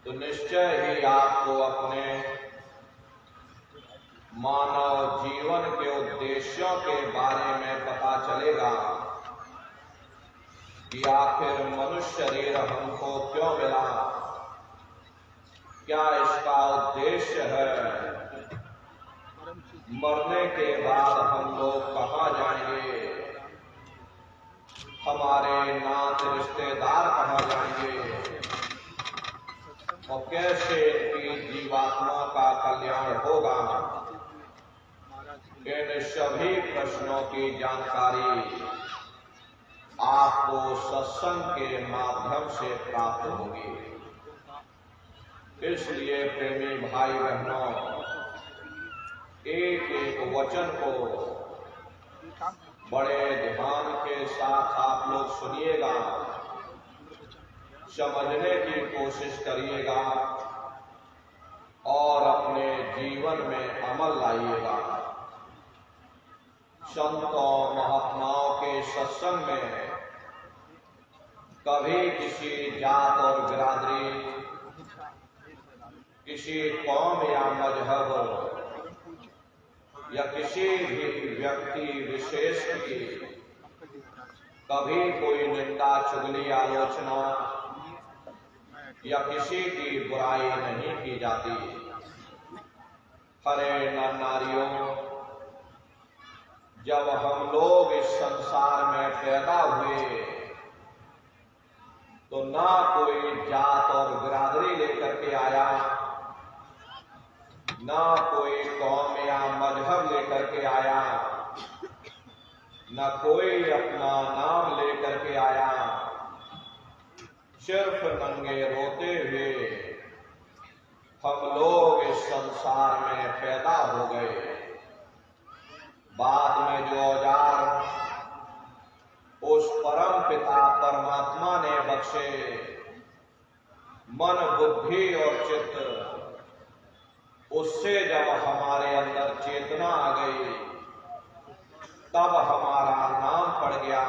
तो निश्चय ही आपको अपने मानव जीवन के उद्देश्यों के बारे में पता चलेगा कि आखिर मनुष्य शरीर हमको क्यों मिला, क्या इसका उद्देश्य है, मरने के बाद हम लोग कहाँ जाएंगे, हमारे नात रिश्तेदार कहाँ जाएंगे और कैसे इनकी जीवात्मा का कल्याण होगा। इन सभी प्रश्नों की जानकारी आपको सत्संग के माध्यम से प्राप्त होगी। इसलिए प्रेमी भाई बहनों, एक एक वचन को बड़े ध्यान के साथ आप लोग सुनिएगा, समझने की कोशिश करिएगा और अपने जीवन में अमल लाइएगा। संतों महात्माओं के सत्संग में कभी किसी जात और बिरादरी, किसी कौम या मजहब या किसी भी व्यक्ति विशेष की कभी कोई निंदा, चुगली, आलोचना या किसी की बुराई नहीं की जाती। हरे नर नारियों, जब हम लोग इस संसार में पैदा हुए तो ना कोई जात और बिरादरी लेकर के आया, ना कोई कौम या मजहब लेकर के आया, ना कोई अपना नाम लेकर के आया। सिर्फ नंगे रोते हुए हम लोग इस संसार में पैदा हो गए। बाद में जो औजार उस परम पिता परमात्मा ने बख्शे, मन, बुद्धि और चित्त, उससे जब हमारे अंदर चेतना आ गई तब हमारा नाम पड़ गया,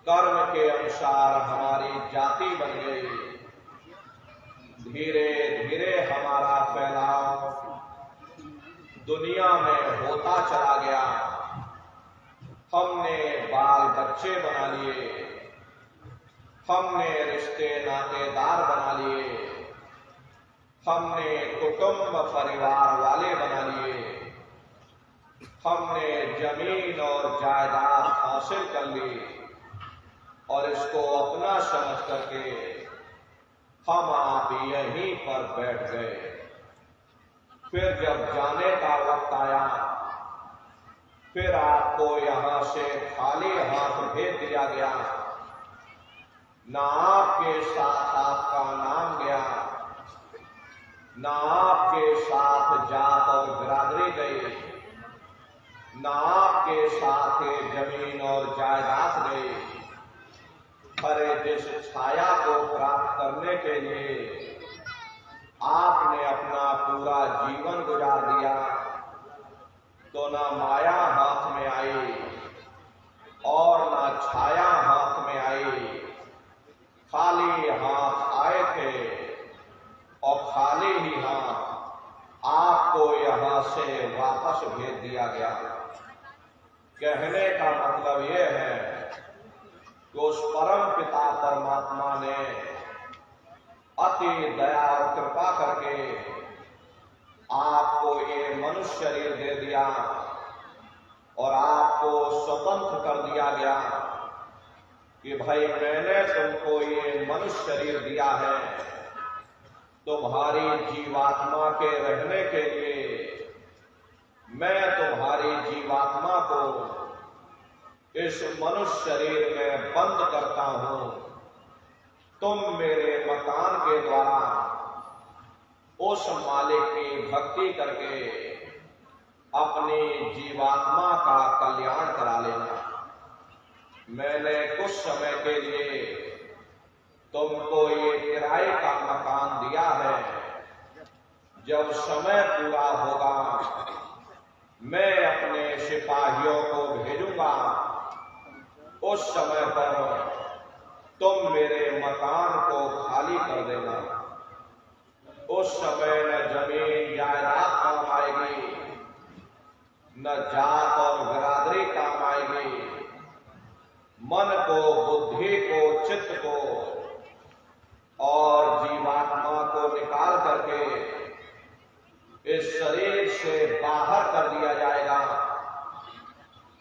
कर्म के अनुसार हमारी जाति बन गई। धीरे धीरे हमारा फैलाव दुनिया में होता चला गया। हमने बाल बच्चे बना लिए, हमने रिश्ते नातेदार बना लिए, हमने कुटुंब परिवार वाले बना लिए, हमने जमीन और जायदाद हासिल कर ली और इसको अपना समझ करके हम आप यहीं पर बैठ गए। फिर जब जाने का वक्त आया, फिर आपको यहां से खाली हाथ भेज दिया गया। ना आपके साथ आपका नाम गया, ना आपके साथ जात और बिरादरी गई, ना आपके साथ जमीन और जायदाद गई। हरे जिस छाया को प्राप्त करने के लिए आपने अपना पूरा जीवन गुजार दिया, तो ना माया हाथ में आई और ना छाया हाथ में आई। खाली हाथ आए थे और खाली ही हाथ आपको यहां से वापस भेज दिया गया। कहने का मतलब यह है कि उस परम पिता परमात्मा ने अति दया और कृपा करके आपको ये मनुष्य शरीर दे दिया और आपको स्वतंत्र कर दिया गया कि भाई मैंने तुमको ये मनुष्य शरीर दिया है तुम्हारी जीवात्मा के रहने के लिए। मैं तुम्हारी जीवात्मा को इस मनुष्य शरीर में बंद करता हूं। तुम मेरे मकान के द्वारा उस मालिक की भक्ति करके अपनी जीवात्मा का कल्याण करा लेना। मैंने कुछ समय के लिए तुमको ये किराए का मकान दिया है। जब समय पूरा होगा मैं अपने सिपाहियों को भेजूंगा, उस समय पर तुम मेरे मकान को खाली कर देना। उस समय न जमीन जायदाद काम आएगी, न जात और बिरादरी काम आएगी। मन को, बुद्धि को, चित्त को और जीवात्मा को निकाल करके इस शरीर से बाहर कर दिया जाएगा।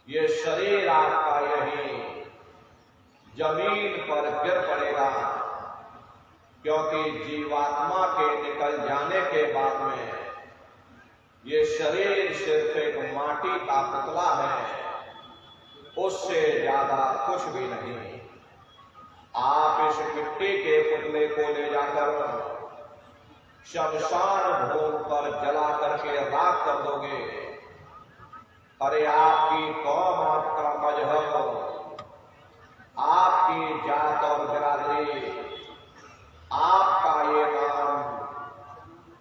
ये शरीर आपका यही जमीन पर गिर पड़ेगा, क्योंकि जीवात्मा के निकल जाने के बाद में ये शरीर सिर्फ एक माटी का पुतला है, उससे ज्यादा कुछ भी नहीं। आप इस मिट्टी के पुतले को ले जाकर शमशान भूमि पर जला करके राख कर दोगे। अरे आपकी कौम, आपका मजहब, आपकी जात और बिरादरी, आपका ये काम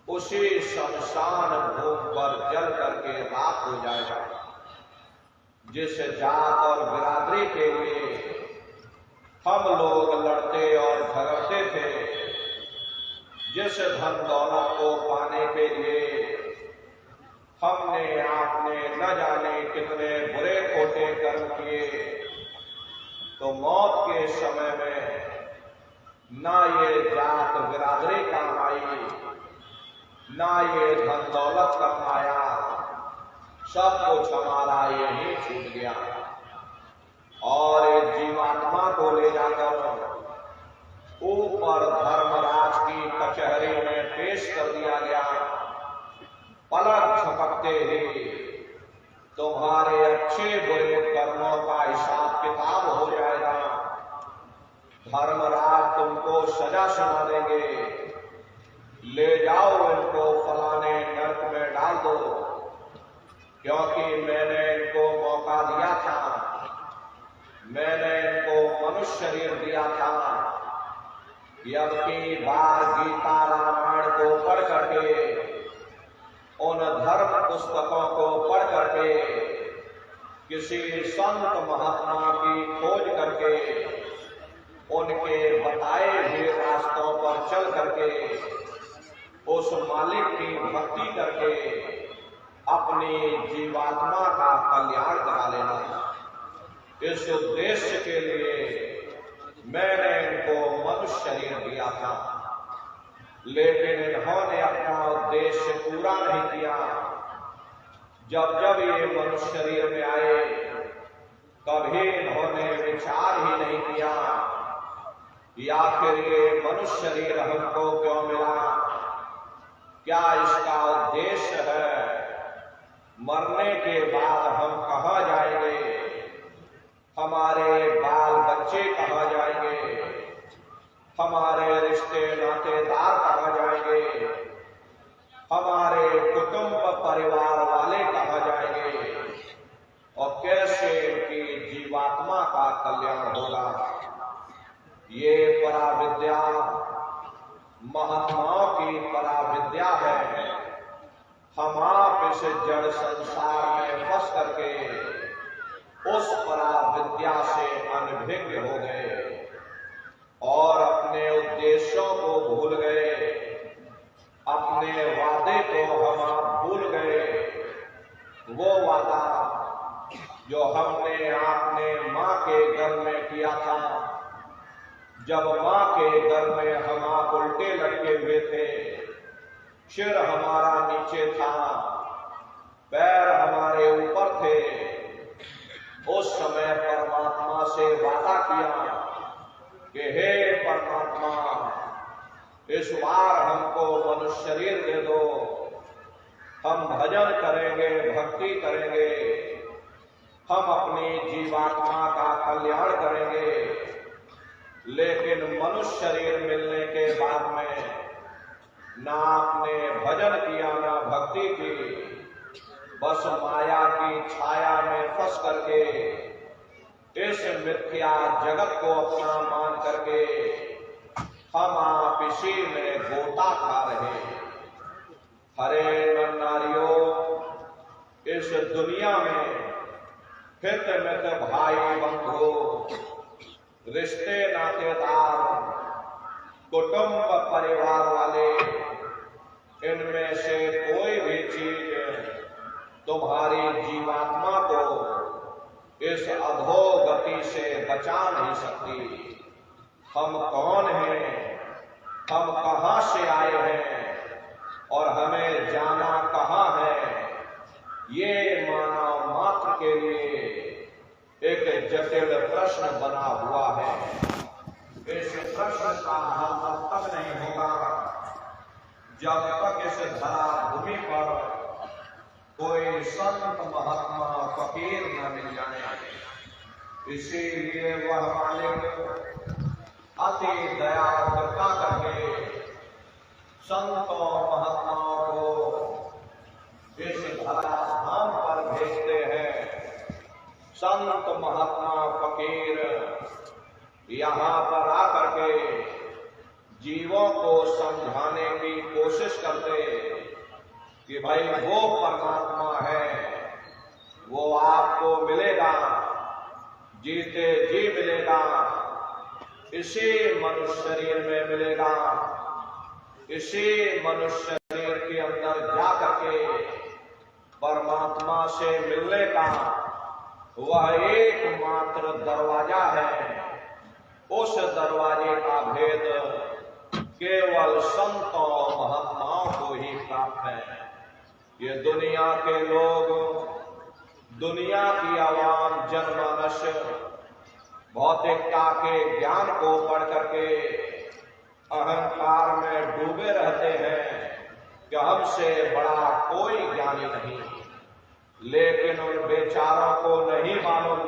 उसी शमशान भूमि पर जल करके राख हो जाएगा। जिस जात और बिरादरी के लिए हम लोग लड़ते और झगड़ते थे, जिस धन दौलत को पाने के लिए हमने आपने न जाने कितने बुरे खोटे कर्म किए, तो मौत के समय में ना ये जात बिरादरी काम आई, ना ये धन दौलत काम आया, सब कुछ हमारा यही छूट गया। और इस जीवात्मा को ले जाकर ऊपर धर्मराज की कचहरी में पेश कर दिया गया। पलक झपकते ही तुम्हारे अच्छे बुरे कर्मों का हिसाब किताब हो जाएगा। धर्मराज तुमको सजा सुना देंगे, ले जाओ इनको फलाने नरक में डाल दो, क्योंकि मैंने इनको मौका दिया था, मैंने इनको मनुष्य शरीर दिया था कि अब की बार गीता रामायण को पढ़ करके, उन धर्म पुस्तकों को पढ़ करके, किसी संत महात्मा की खोज करके, उनके बताए हुए रास्तों पर चल करके, उस मालिक की भक्ति करके अपनी जीवात्मा का कल्याण करा लेना। इस उद्देश्य के लिए मैंने इनको मनुष्य शरीर दिया था, लेकिन इन्होंने अपना उद्देश्य पूरा नहीं किया। जब जब ये मनुष्य शरीर में आए, कभी इन्होंने विचार ही नहीं किया कि आखिर ये मनुष्य शरीर हमको क्यों मिला, क्या इसका उद्देश्य है, मरने के बाद हम कहाँ जाएंगे, हमारे बाल बच्चे कहाँ जाएंगे, हमारे रिश्ते नातेदार कहाँ जाएंगे, हमारे कुटुंब परिवार वाले कहाँ जाएंगे, और कैसे इनकी जीवात्मा का कल्याण होगा। ये पराविद्या महात्माओं की पराविद्या है। हम आप इस जड़ संसार में फंस करके उस पराविद्या से अनभिज्ञ हो गए और अपने उद्देश्यों को भूल गए, अपने वादे को हम आप भूल गए। वो वादा जो हमने आपने माँ के गर्भ में किया था, जब माँ के गर्भ में हम आप उल्टे लटके हुए थे, सिर हमारा नीचे था, पैर हमारे ऊपर थे, उस समय परमात्मा से वादा किया कि हे परमात्मा, इस बार हमको मनुष्य शरीर दे दो, हम भजन करेंगे, भक्ति करेंगे, हम अपनी जीवात्मा का कल्याण करेंगे। लेकिन मनुष्य शरीर मिलने के बाद में ना आपने भजन किया, ना भक्ति की, बस माया की छाया में फंस करके इस मिथ्या जगत को अपना मान करके हम आप इसी में गोता खा रहे हैं। हरे नर नारियों, इस दुनिया में हित मित भाई बंधु रिश्ते नातेदार, कुटुंब परिवार वाले, इनमें से कोई भी चीज तुम्हारी जीवात्मा को इस अधोगति से बचा नहीं सकती। हम कौन हैं, हम कहां से आए हैं और हमें जाना कहां है, ये मानव मात्र के लिए एक जटिल प्रश्न बना हुआ है। इस प्रश्न का हल तब तक नहीं होगा जब तक इस धरा भूमि पर कोई संत महात्मा फकीर न मिल जाए। इसीलिए वह मालिक अति दया कृपा करके संतों महात्माओं को इस धरा धाम पर भेजते हैं। संत महात्मा फकीर यहाँ पर आकर के जीवों को समझाने की कोशिश करते कि भाई वो परमात्मा है, वो आपको मिलेगा, जीते जी मिलेगा, इसी मनुष्य शरीर में मिलेगा, इसी मनुष्य शरीर के अंदर जाकर के परमात्मा से मिलने का वह एकमात्र दरवाजा है। उस दरवाजे का भेद केवल संतों महात्माओं को ही प्राप्त है। ये दुनिया के लोग, दुनिया की आवाम, जनमानस भौतिकता के ज्ञान को पढ़ करके अहंकार में डूबे रहते हैं कि हमसे बड़ा कोई ज्ञानी नहीं। लेकिन उन बेचारों को नहीं मालूम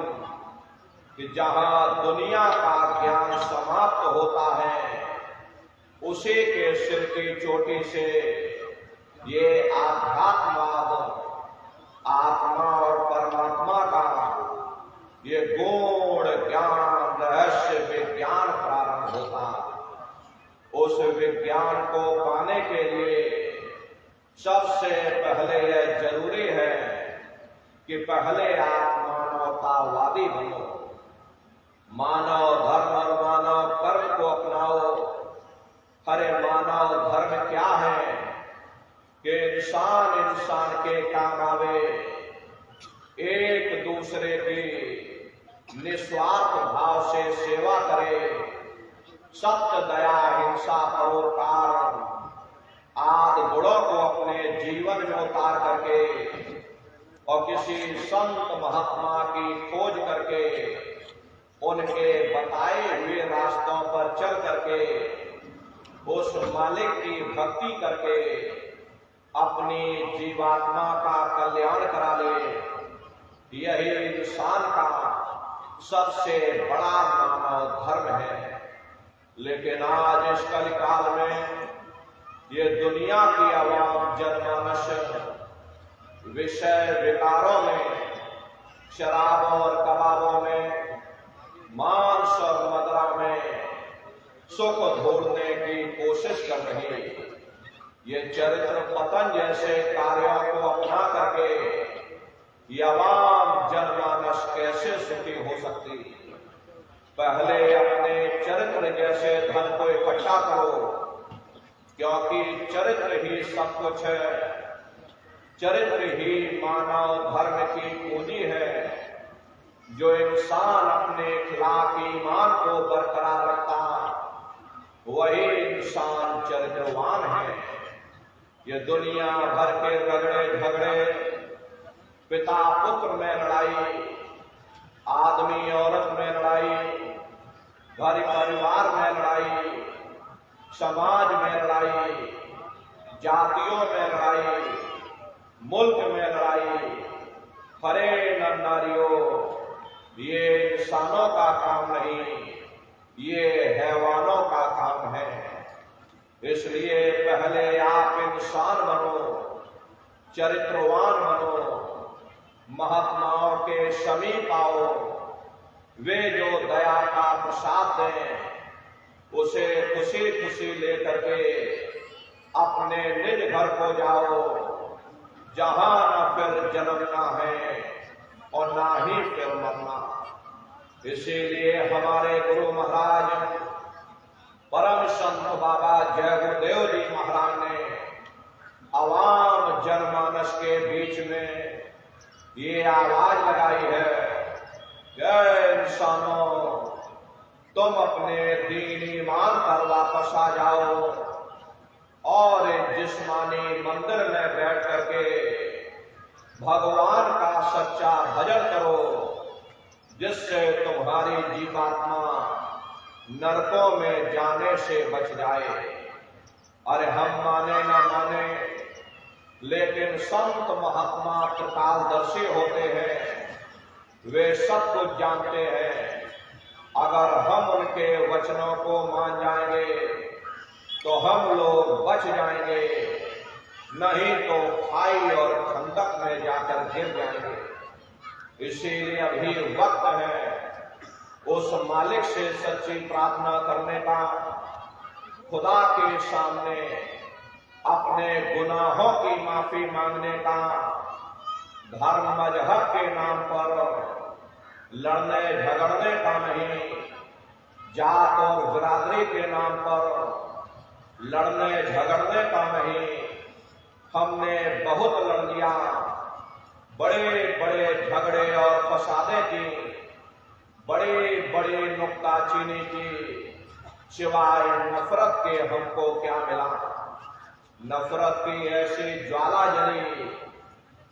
कि जहां दुनिया का ज्ञान समाप्त होता है, उसी के सिर की चोटी से ये आध्यात्मवाद, आत्मा और परमात्मा का ये गूढ़ ज्ञान, रहस्य विज्ञान प्रारंभ होता। उस विज्ञान को पाने के लिए सबसे पहले यह जरूरी है कि पहले आप मानवतावादी बनो, मानव धर्म और मानव कर्म को अपनाओ। अरे मानव धर्म क्या है कि इंसान इंसान के काम आवे, एक दूसरे की निस्वार्थ भाव से सेवा करे, सत्य, दया, हिंसा, परोपकार आदि गुणों को अपने जीवन में उतार करके और किसी संत महात्मा की खोज करके उनके बताए हुए रास्तों पर चल करके उस मालिक की भक्ति करके अपनी जीवात्मा का कल्याण करा ले। यही इंसान का सबसे बड़ा मानव धर्म है। लेकिन आज इस कलिकाल में ये दुनिया की आवाम, जनमानस विषय विकारों में, शराबों और कबाबों में, मांस और मदिरा में सुख ढूंढने की कोशिश कर रही है। ये चरित्र पतन जैसे कार्यों को अपना करके ये आवाम जनमानस कैसे सुखी हो सकती? पहले अपने चरित्र जैसे धन को इकट्ठा करो, क्योंकि चरित्र ही सब कुछ है। चरित्र ही मानव धर्म की पूंजी है। जो इंसान अपने अखलाक ईमान को बरकरार रखता, वही इंसान चरित्रवान है। ये दुनिया भर के रगड़े झगड़े, पिता पुत्र में लड़ाई, आदमी औरत में लड़ाई, घर परिवार में लड़ाई, समाज में लड़ाई, जातियों में लड़ाई, मुल्क में लड़ाई, हरे नर नारियों, ये इंसानों का काम नहीं, ये हैवानों का काम है। इसलिए पहले आप इंसान बनो, चरित्रवान बनो, महात्माओं के समीप आओ। वे जो दया का प्रसाद दें उसे खुशी खुशी लेकर के अपने निज घर को जाओ, जहां न फिर जन्मना है और ना ही फिर मरना। इसीलिए हमारे गुरु महाराज परम संत बाबा जय गुरुदेव जी महाराज ने आवाम जनमानस के बीच में ये आवाज लगाई है, इंसानों तुम अपने दीन ईमान पर वापस आ जाओ और जिस्मानी मंदिर में बैठ करके भगवान का सच्चा भजन करो, जिससे तुम्हारी जीवात्मा नरकों में जाने से बच जाए। अरे हम माने ना माने, लेकिन संत महात्मा त्रिकालदर्शी होते हैं, वे सब कुछ जानते हैं। अगर हम उनके वचनों को मान जाएंगे तो हम लोग बच जाएंगे, नहीं तो खाई और खंडक में जाकर गिर जाएंगे। इसीलिए अभी वक्त है उस मालिक से सच्ची प्रार्थना करने का, खुदा के सामने अपने गुनाहों की माफी मांगने का, धर्म मजहब के नाम पर लड़ने झगड़ने का नहीं, जात और बिरादरी के नाम पर लड़ने झगड़ने का नहीं। हमने बहुत लड़ लिया, बड़े बड़े झगड़े और फसादे की, बड़ी बड़ी नुक्ताचीनी की, सिवाय नफरत के हमको क्या मिला। नफरत की ऐसी ज्वाला जली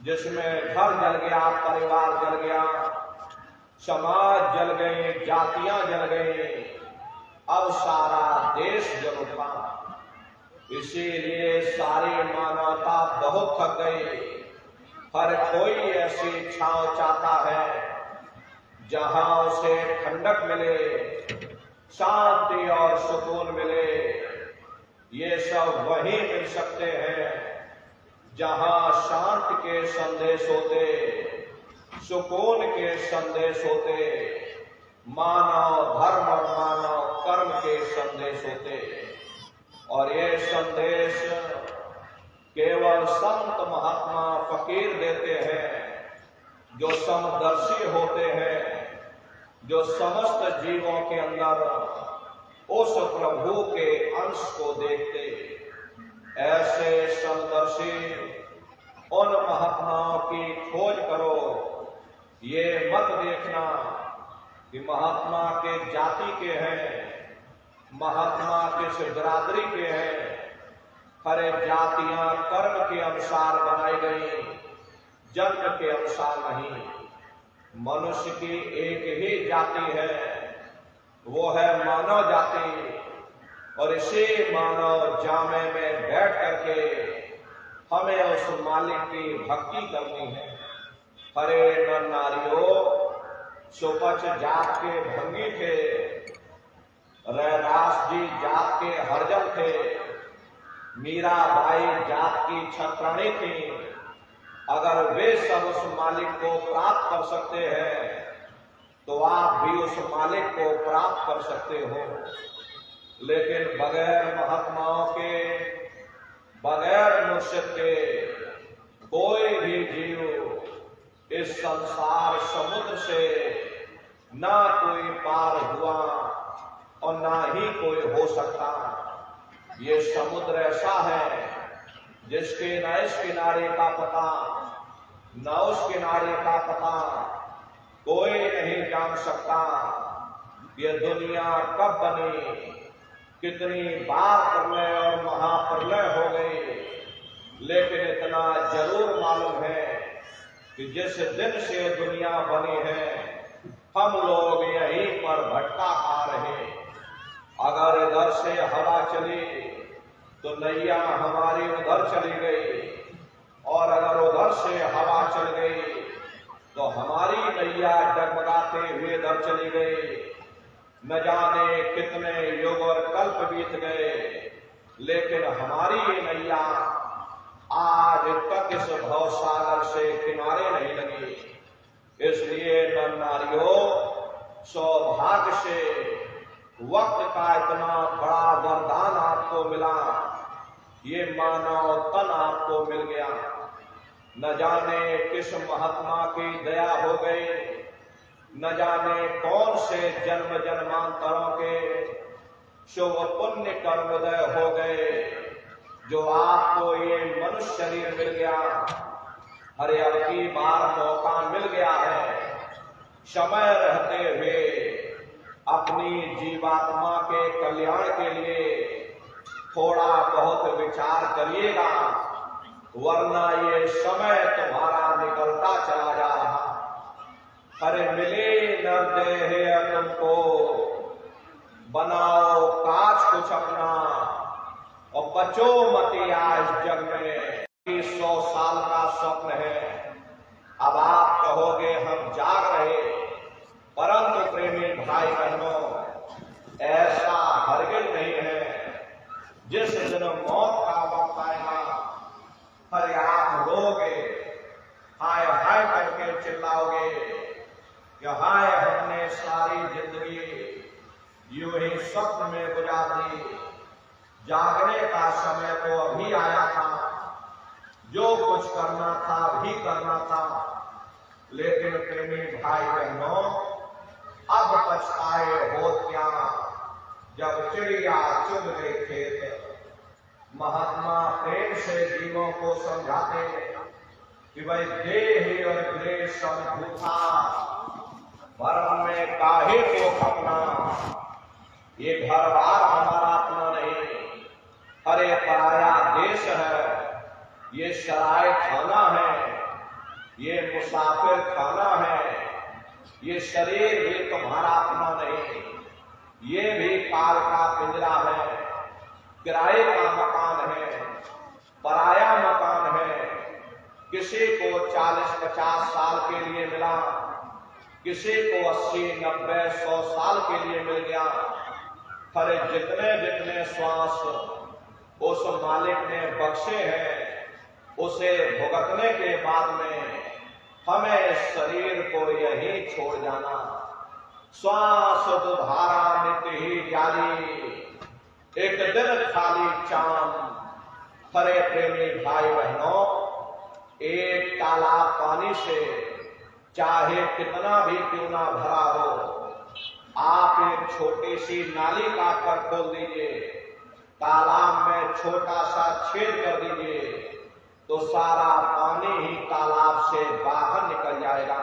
जिसमें घर जल गया, परिवार जल गया, समाज जल गए, जातियां जल गई, अब सारा देश जल उठा। इसीलिए सारी मानवता बहुत थक गई। हर कोई ऐसी छांव चाहता है जहां उसे ठंडक मिले, शांति और सुकून मिले। ये सब वहीं मिल सकते हैं जहां शांति के संदेश होते, सुकून के संदेश होते, मानव धर्म और मानव कर्म के संदेश होते। और ये संदेश केवल संत महात्मा फकीर देते हैं, जो समदर्शी होते हैं, जो समस्त जीवों के अंदर उस प्रभु के अंश को देखते। ऐसे समदर्शी उन महात्माओं की खोज करो। ये मत देखना कि महात्मा के जाति के हैं, महात्मा किस बिरादरी के हैं। हरे जातियां कर्म के अनुसार बनाई गई, जन्म के अनुसार नहीं। मनुष्य की एक ही जाति है, वो है मानव जाति। और इसी मानव जामे में बैठ करके हमें उस मालिक की भक्ति करनी है। हरे नर नारियों, सुपच जात के भंगी थे, रैदास जी जात के हरजन थे, मीराबाई जात की छत्राणी थी। अगर वे सब उस मालिक को प्राप्त कर सकते हैं तो आप भी उस मालिक को प्राप्त कर सकते हो। लेकिन बगैर महात्माओं के, बगैर मुर्शिद के कोई भी जीव इस संसार समुद्र से ना कोई पार हुआ और ना ही कोई हो सकता। ये समुद्र ऐसा है जिसके न इस किनारे का पता, न उस किनारे का पता कोई नहीं जान सकता। ये दुनिया कब बनी, कितनी बार प्रलय और महाप्रलय हो गई, लेकिन इतना जरूर मालूम है कि जिस दिन से दुनिया बनी है हम लोग यहीं पर भटका खा रहे। अगर इधर से हवा चली तो नैया हमारी उधर चली गई, और अगर उधर से हवा चल गई तो हमारी नैया डगमगाते हुए इधर चली गई। न जाने कितने युग और कल्प बीत गए, लेकिन हमारी ये नैया आज तक इस भवसागर से किनारे नहीं लगी। इसलिए नर नारियों, सौभाग्य से वक्त का इतना बड़ा वरदान आपको मिला, ये मानव तन आपको मिल गया। न जाने किस महात्मा की दया हो गई, न जाने कौन से जन्म जन्मांतरों के शुभ पुण्य कर्मोदय हो गए जो आपको ये मनुष्य शरीर मिल गया। अरे अब की बार मौका मिल गया है, समय रहते हुए अपनी जीवात्मा के कल्याण के लिए थोड़ा बहुत विचार करिएगा, वरना ये समय तुम्हारा निकलता चला जा रहा। अरे मिले न देह तुमको, बनाओ काज कुछ अपना और बचो मत आज जग में। 100 साल का स्वप्न है, अब आप कहोगे हम जाग रहे, परंतु प्रेमी भाई बहनों, ऐसा हरगिज नहीं है। जिस दिन मौत का वक्त आएगा, अरे आप रोगे, हाय हाय करके चिल्लाओगे कि हाय हमने सारी जिंदगी यूं ही स्वप्न में गुजार दी, जागने का समय तो अभी आया था, जो कुछ करना था भी करना था। लेकिन प्रेमी भाई बहनों, अब पछताए हो क्या जब चिड़िया चुग गई खेत। महात्मा प्रेम से जीवों को समझाते कि भाई देह और देश सब झूठा, भरम में काहे को खपना, ये घर बार हमारा अपना नहीं, अरे पराया देश है, ये सराय खाना है, ये मुसाफिर खाना है, ये शरीर भी तुम्हारा अपना नहीं, ये भी काल का पिंजरा है, किराए का मकान है, पराया मकान है। किसी को 40-50 साल के लिए मिला, किसी को 80-90-100 साल के लिए मिल गया। अरे जितने जितने श्वास उस मालिक ने बख्शे हैं, उसे भुगतने के बाद में हमें शरीर को यही छोड़ जाना। श्वास दुधारा नित्य ही जारी, एक दिन खाली चांद। हरे प्रेमी भाई बहनों, एक तालाब पानी से चाहे कितना भी क्यों ना भरा हो, आप एक छोटी सी नाली काट कर खोल दीजिए, तालाब में छोटा सा छेद कर दीजिए, तो सारा पानी ही तालाब से बाहर निकल जाएगा।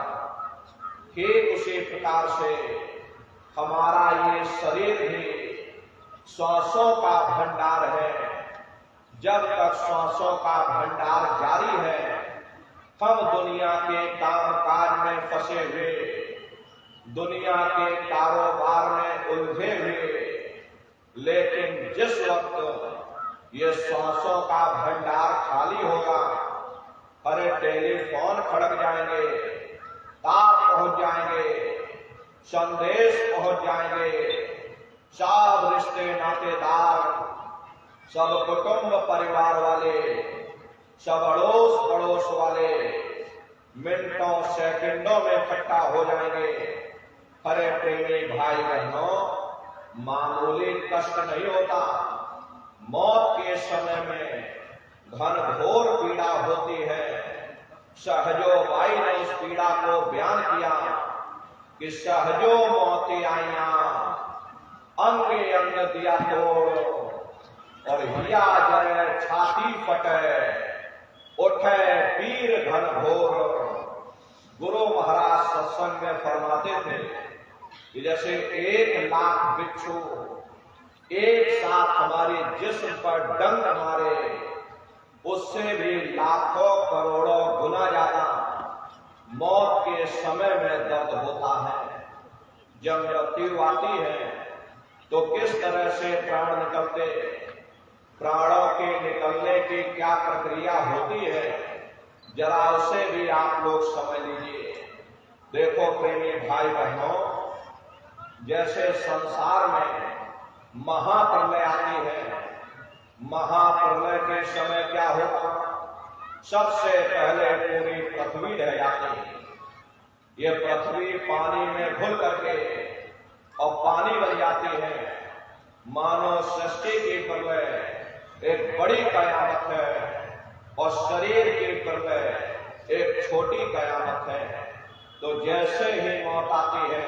ठीक उसी प्रकार से हमारा ये शरीर भी श्वासों का भंडार है। जब तक श्वासों का भंडार जारी है, हम दुनिया के काम काज में फंसे हुए, दुनिया के कारोबार में उलझे हुए, लेकिन जिस वक्त ये श्वासों का भंडार खाली होगा, अरे टेलीफोन खड़क जाएंगे, तार पहुंच जाएंगे, संदेश पहुंच जाएंगे, सब रिश्ते नातेदार, सब कुटुंब परिवार वाले, सब अड़ोस पड़ोस वाले मिनटों सेकंडों में इकट्ठा हो जाएंगे। अरे प्रेमी भाई बहनों, मामूली कष्ट नहीं होता, मौत के समय में घनघोर पीड़ा होती है। सहजो बाई ने उस पीड़ा को बयान किया कि सहजो मौती आईया, अंगे अंग दिया तोड़, और हिया जरे छाती फटे, उठे पीर घनघोर। गुरु महाराज सत्संग में फरमाते थे कि जैसे 1 लाख बिच्छू एक साथ हमारे जिस्म पर डंक मारे, उससे भी लाखों करोड़ों गुना ज्यादा मौत के समय में दर्द होता है। जब मृत्यु आती है तो किस तरह से प्राण निकलते, प्राणों के निकलने की क्या प्रक्रिया होती है, जरा उसे भी आप लोग समझ लीजिए। देखो प्रेमी भाई बहनों, जैसे संसार में महाप्रलय आती है, महाप्रलय के समय क्या होता, सबसे पहले पूरी पृथ्वी रह जाती है। ये पृथ्वी पानी में घुल करके और पानी बन जाती है। मानव सृष्टि की प्रलय एक बड़ी कयामत है और शरीर की प्रलय एक छोटी कयामत है। तो जैसे ही मौत आती है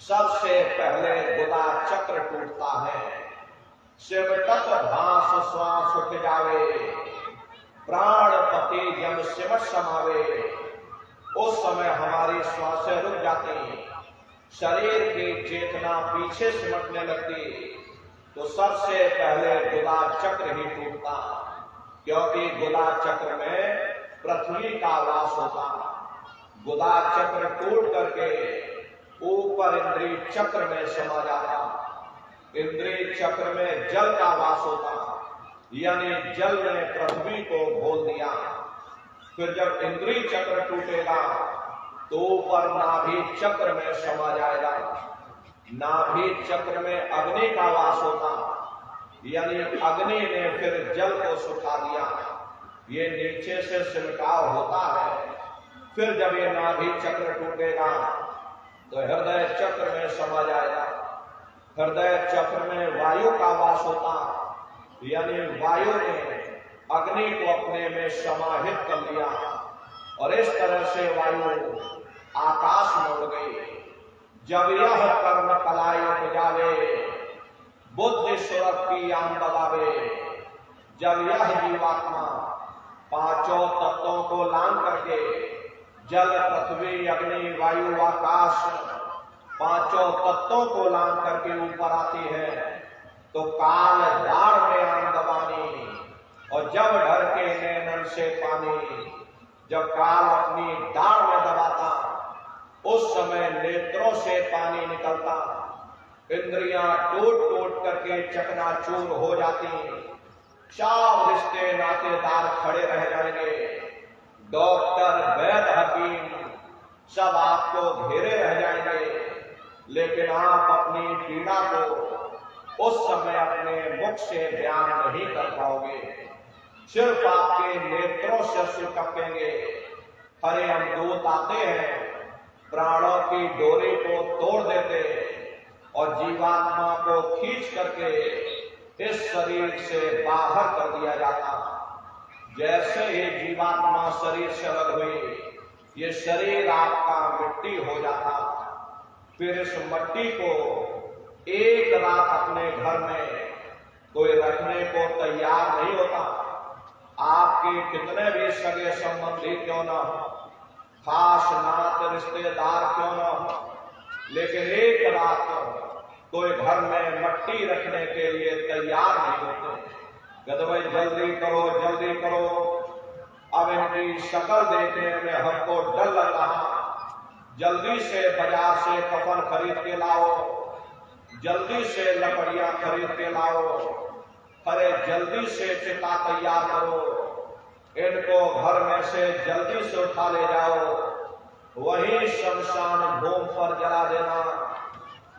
सबसे पहले गुदा चक्र टूटता है। सिमटत भास श्वास उठ जावे, प्राणपति जब सिमट समावे। उस समय हमारी श्वासें रुक जाती, शरीर की चेतना पीछे सिमटने लगती, तो सबसे पहले गुदा चक्र ही टूटता, क्योंकि गुदा चक्र में पृथ्वी का वास होता। गुदा चक्र टूट करके ऊपर इंद्रिय चक्र में समा जाता। इंद्रिय चक्र में जल का वास होता, यानी जल ने पृथ्वी को घोल दिया। फिर जब इंद्रिय चक्र टूटेगा तो ऊपर नाभि चक्र में समा जाएगा। नाभि चक्र में अग्नि का वास होता, यानी अग्नि ने फिर जल को सुखा दिया। ये नीचे से सिमटाव होता है। फिर जब ये नाभि चक्र टूटेगा तो हृदय चक्र में समा जाएगा। हृदय चक्र में वायु का वास होता, यानी वायु ने अग्नि को अपने में समाहित कर लिया और इस तरह से वायु आकाश में उड़ गई। जब यह कर्म कलाई उपजावे, बुद्धि सुरत की आम दबावे। जब यह जीवात्मा पांचों तत्वों को लांग करके जल पृथ्वी अग्नि वायु आकाश पांचों तत्वों को लांग करके ऊपर आती है, तो काल दाढ़ में आन दबानी और जब ढर के नैनन से पानी। जब काल अपनी दाढ़ में दबाता उस समय नेत्रों से पानी निकलता, इंद्रियां टूट टूट करके चकनाचूर हो जाती। सब रिश्ते नातेदार खड़े रह जाएंगे, डॉक्टर वैद्य हकीम सब आपको घेरे रह जाएंगे, लेकिन आप अपनी पीड़ा को उस समय अपने मुख से बयान नहीं कर पाओगे। सिर्फ आपके नेत्रों से अश्रु टपकेंगे। हरे अमदूत आते हैं, प्राणों की डोरी को तोड़ देते और जीवात्मा को खींच करके इस शरीर से बाहर कर दिया जाता। जैसे ही जीवात्मा शरीर से अलग हुई, ये शरीर आपका मिट्टी हो जाता। फिर इस मिट्टी को एक रात अपने घर में कोई रखने को तैयार नहीं होता। आपके कितने भी सगे संबंधी क्यों न हो, खास नात रिश्तेदार क्यों न हो, लेकिन एक रात कोई घर में मिट्टी रखने के लिए तैयार नहीं होते। कहते भाई जल्दी करो जल्दी करो, अब इनकी शक्ल देखने में हमको डर लग रहा। जल्दी से बाजार से कफन खरीद के लाओ, जल्दी से लकड़ियां खरीद के लाओ, अरे जल्दी से चिता तैयार करो, इनको घर में से जल्दी से उठा ले जाओ, वही शमशान भूमि पर जला देना।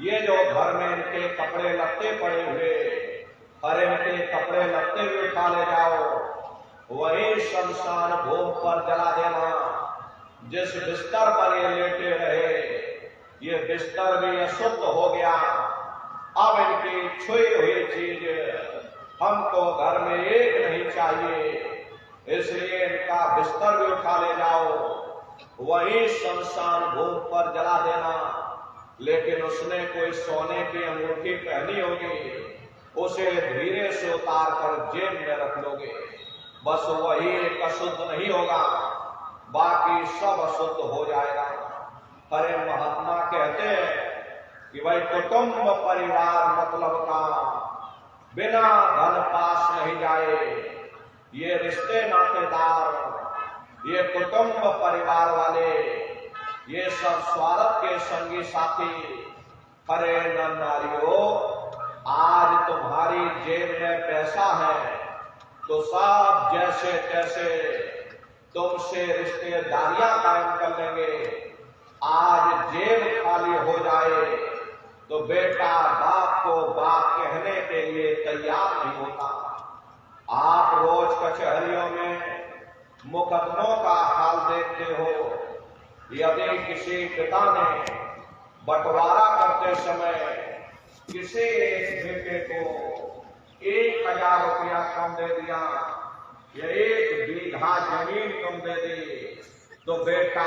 ये जो घर में इनके कपड़े लत्ते पड़े हुए, अरे इनके कपड़े लत्ते भी उठा ले जाओ, वही शमशान भूमि पर जला देना। जिस बिस्तर पर ये लेटे रहे, ये बिस्तर भी अशुद्ध हो गया। अब इनकी छुई हुई चीज हमको घर में एक नहीं चाहिए, इसलिए इनका बिस्तर भी उठा ले जाओ, वही शमशान भूमि पर जला देना। लेकिन उसने कोई सोने की अंगूठी पहनी होगी, उसे धीरे से उतार कर जेब में रख लोगे। बस वही एक अशुद्ध नहीं होगा, बाकी सब अशुद्ध हो जाएगा। हरे महात्मा कहते हैं कि भाई कुटुंब परिवार मतलब का बिना धन पास नहीं जाए। ये रिश्ते नातेदार, ये कुटुंब परिवार वाले, ये सब स्वार्थ के संगी साथी। हरे नर नारियों, आज तुम्हारी जेब में पैसा है तो सब जैसे तैसे तुमसे रिश्तेदारियां कायम कर लेंगे। आज जेब खाली हो जाए तो बेटा बाप को बाप कहने के लिए तैयार नहीं होता। आप रोज कचहरियों में मुकदमों का हाल देखते हो। यदि किसी पिता ने बंटवारा करते समय किसी एक बेटे को 1000 रुपया कम दे दिया या 1 बीघा जमीन कम दे दी, तो बेटा